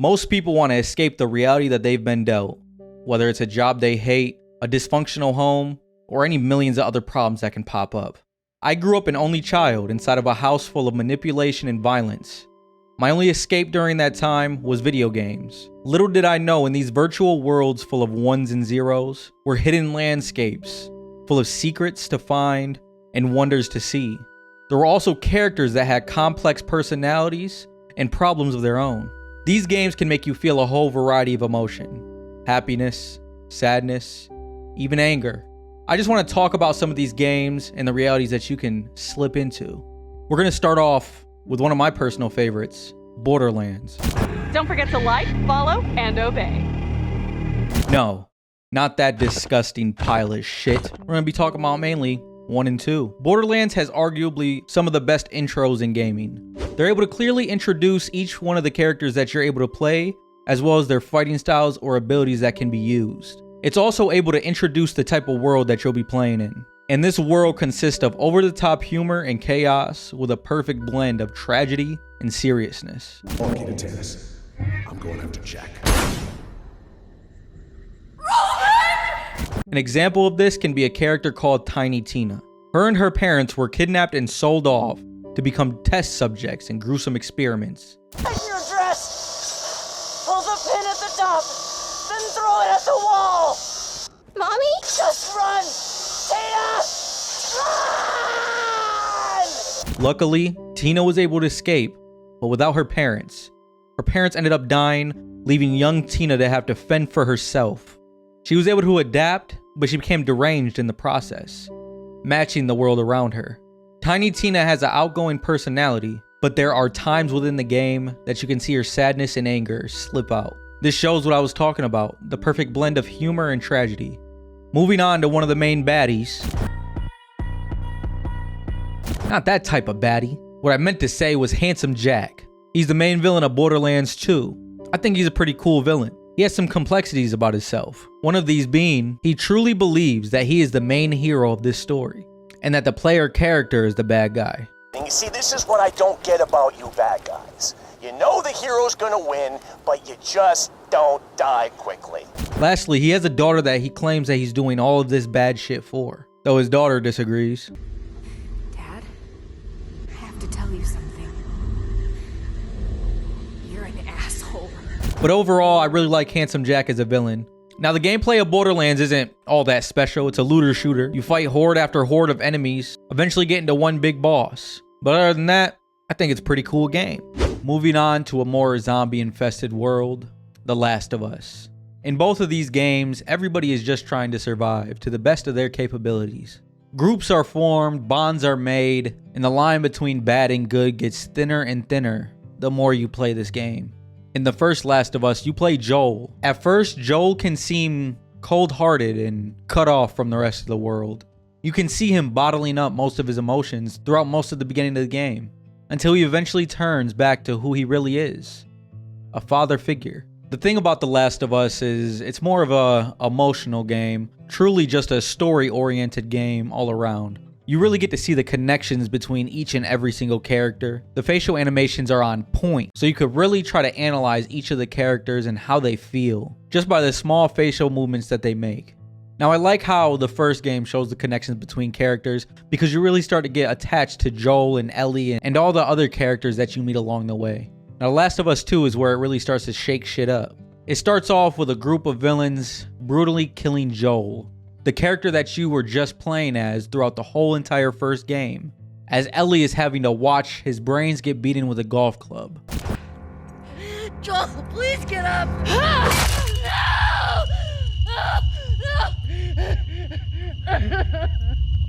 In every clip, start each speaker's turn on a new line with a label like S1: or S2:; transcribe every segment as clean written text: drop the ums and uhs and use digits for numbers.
S1: Most people want to escape the reality that they've been dealt, whether it's a job they hate, a dysfunctional home, or any millions of other problems that can pop up. I grew up an only child inside of a house full of manipulation and violence. My only escape during that time was video games. Little did I know, in these virtual worlds full of ones and zeros were hidden landscapes full of secrets to find and wonders to see. There were also characters that had complex personalities and problems of their own. These games can make you feel a whole variety of emotion: happiness, sadness, even anger. I just want to talk about some of these games and the realities that you can slip into. We're going to start off with one of my personal favorites, Borderlands.
S2: Don't forget to like, follow, and obey.
S1: No, not that disgusting pile of shit. We're going to be talking about mainly 1 and 2. Borderlands has arguably some of the best intros in gaming. They're able to clearly introduce each one of the characters that you're able to play, as well as their fighting styles or abilities that can be used. It's also able to introduce the type of world that you'll be playing in. And this world consists of over-the-top humor and chaos with a perfect blend of tragedy and seriousness.
S3: Marking a tennis. I'm going after Jack.
S2: Roland!
S1: An example of this can be a character called Tiny Tina. Her and her parents were kidnapped and sold off to become test subjects in gruesome experiments.
S4: Take your dress! Pull the pin at the top! Then throw it at the wall!
S5: Mommy?
S4: Just run! Tina! Run!
S1: Luckily, Tina was able to escape, but without her parents. Her parents ended up dying, leaving young Tina to have to fend for herself. She was able to adapt, but she became deranged in the process, matching the world around her. Tiny Tina has an outgoing personality, but there are times within the game that you can see her sadness and anger slip out. This shows what I was talking about, the perfect blend of humor and tragedy. Moving on to one of the main baddies. Not that type of baddie. What I meant to say was Handsome Jack. He's the main villain of Borderlands 2. I think he's a pretty cool villain. He has some complexities about himself. One of these being, he truly believes that he is the main hero of this story, and that the player character is the bad guy.
S6: And you see, this is what I don't get about you bad guys. You know the hero's gonna win, but you just don't die quickly.
S1: Lastly, he has a daughter that he claims that he's doing all of this bad shit for, though his daughter disagrees.
S5: Dad, I have to tell you something. You're an asshole.
S1: But overall, I really like Handsome Jack as a villain. Now, the gameplay of Borderlands isn't all that special. It's a looter shooter. You fight horde after horde of enemies, eventually getting to one big boss. But other than that, I think it's a pretty cool game. Moving on to a more zombie-infested world, The Last of Us. In both of these games, everybody is just trying to survive to the best of their capabilities. Groups are formed, bonds are made, and the line between bad and good gets thinner and thinner the more you play this game. In the first Last of Us, you play Joel. At first, Joel can seem cold-hearted and cut off from the rest of the world. You can see him bottling up most of his emotions throughout most of the beginning of the game, until he eventually turns back to who he really is, a father figure. The thing about The Last of Us is it's more of a emotional game, truly just a story-oriented game all around. You really get to see the connections between each and every single character. The facial animations are on point, so you could really try to analyze each of the characters and how they feel, just by the small facial movements that they make. Now, I like how the first game shows the connections between characters, because you really start to get attached to Joel and Ellie and all the other characters that you meet along the way. Now, The Last of Us 2 is where it really starts to shake shit up. It starts off with a group of villains brutally killing Joel, the character that you were just playing as throughout the whole entire first game, as Ellie is having to watch his brains get beaten with a golf club.
S4: Joel, please get up!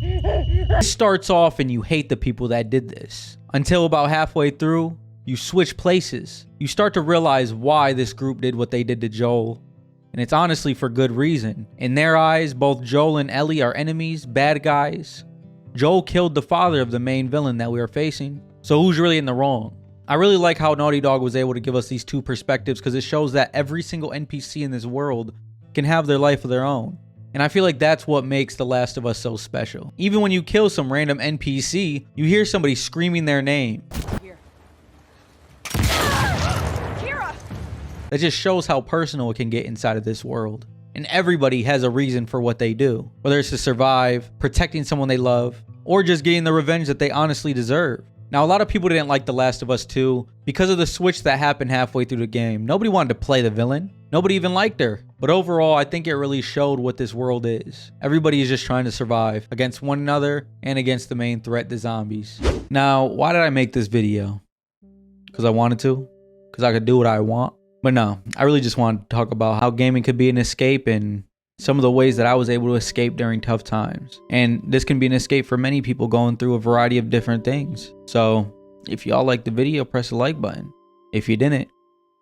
S1: It starts off and you hate the people that did this, until about halfway through, you switch places. You start to realize why this group did what they did to Joel, and it's honestly for good reason. In their eyes, both Joel and Ellie are enemies, bad guys. Joel killed the father of the main villain that we are facing, so who's really in the wrong? I really like how Naughty Dog was able to give us these two perspectives, because it shows that every single NPC in this world can have their life of their own. And I feel like that's what makes The Last of Us so special. Even when you kill some random NPC, you hear somebody screaming their name.
S2: Kira!
S1: That just shows how personal it can get inside of this world. And everybody has a reason for what they do, whether it's to survive, protecting someone they love, or just getting the revenge that they honestly deserve. Now, a lot of people didn't like The Last of Us 2 because of the switch that happened halfway through the game. Nobody wanted to play the villain. Nobody even liked her. But overall, I think it really showed what this world is. Everybody is just trying to survive against one another and against the main threat, the zombies. Now, why did I make this video? Because I wanted to? Because I could do what I want? But no, I really just wanted to talk about how gaming could be an escape and some of the ways that I was able to escape during tough times. And this can be an escape for many people going through a variety of different things. So if y'all liked the video, press the like button. If you didn't,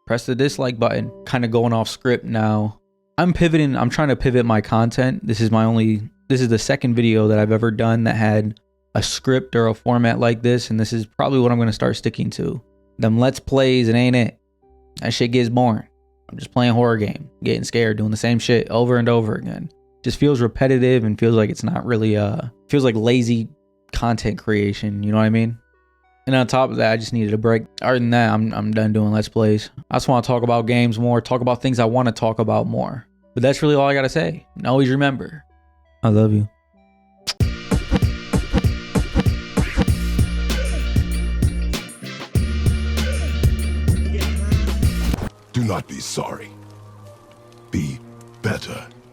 S1: press the dislike button. Kind of going off script now. I'm pivoting. I'm trying to pivot my content. This is the second video that I've ever done that had a script or a format like this. And this is probably what I'm going to start sticking to. Them let's plays, it ain't it. That shit gets boring. I'm just playing a horror game, getting scared, doing the same shit over and over again. Just feels repetitive and feels like it's not really feels like lazy content creation, you know what I mean? And on top of that, I just needed a break. Other than that, I'm done doing let's plays. I just want to talk about games more, talk about things I want to talk about more. But that's really all I gotta say. And always remember, I love you.
S3: Do not be sorry. Be better.